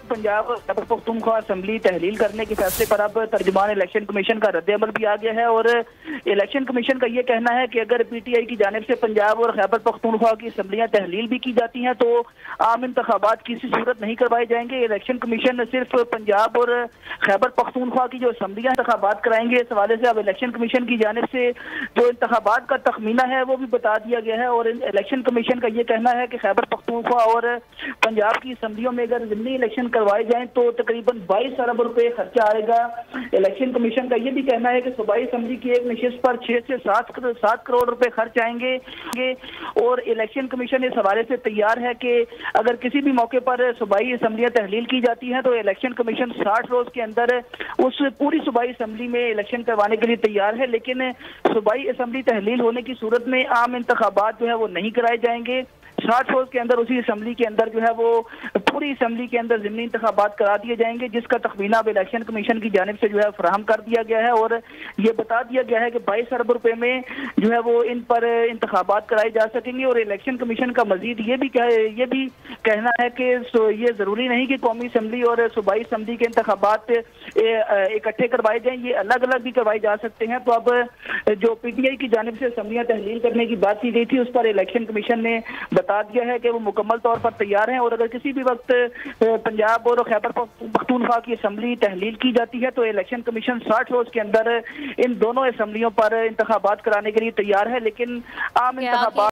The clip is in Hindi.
पंजाब खैबर पख्तूनख्वा असम्बली तहलील करने के फैसले पर अब तर्जुमान इलेक्शन कमीशन का रद्द-ए-अमल भी आ गया है और इलेक्शन कमीशन का ये कहना है कि अगर पीटीआई की जानिब से पंजाब और खैबर पख्तूनख्वा की असम्बलियां तहलील भी की जाती हैं तो आम इंतखाबात किसी सूरत नहीं करवाए जाएंगे। इलेक्शन कमीशन सिर्फ पंजाब और खैबर पख्तूनख्वा की जो असम्बलियां इंतखाबात कराएंगे, इस हवाले से अब इलेक्शन कमीशन की जानिब से जो इंतखाबात का तखमीना है वो भी बता दिया गया है और इलेक्शन कमीशन का ये कहना है कि खैबर पख्तूनख्वा और पंजाब की असम्बलियों में अगर ज़िमनी इलेक्शन करवाए जाएं तो तकरीबन 22 अरब रुपए खर्चा आएगा। इलेक्शन कमीशन का ये भी कहना है कि सूबाई असम्बली की एक नशिस्त पर 6 से 7 करोड़ रुपए खर्च आएंगे और इलेक्शन कमीशन इस हवाले से तैयार है कि अगर किसी भी मौके पर सूबाई असम्बलियां तहलील की जाती हैं तो इलेक्शन कमीशन 60 रोज के अंदर उस पूरी सूबाई असम्बली में इलेक्शन करवाने के लिए तैयार है। लेकिन सूबाई असम्बली तहलील होने की सूरत में आम इंतखाबात जो है वो नहीं कराए जाएंगे। 60 रोज के अंदर उसी असम्बली के अंदर जो है वो पूरी असम्बली के अंदर ज़िमनी इंतखाबात करा दिए जाएंगे, जिसका तखमीना अब इलेक्शन कमीशन की जानिब से जो है फराहम कर दिया गया है और ये बता दिया गया है कि 22 अरब रुपए में जो है वो इन पर इंतखाबात कराए जा सकेंगे। और इलेक्शन कमीशन का मजीद ये भी कहना है कि ये ज़रूरी नहीं कि कौमी असम्बली और सूबाई असम्बली के इंतखाबात इकट्ठे करवाए जाएं, ये अलग अलग भी करवाए जा सकते हैं। तो अब जो पीटीआई की जानिब से असम्बलियां तहलील करने की बात की गई थी उस पर इलेक्शन कमीशन ने बता दिया है कि वो मुकम्मल तौर पर तैयार हैं और अगर किसी भी वक्त पंजाब और खैबर पख्तूनख्वा की असम्बली तहलील की जाती है तो इलेक्शन कमीशन 60 रोज के अंदर इन दोनों असम्बलियों पर इंतखाबात कराने के लिए तैयार है। लेकिन आम इंतखाबात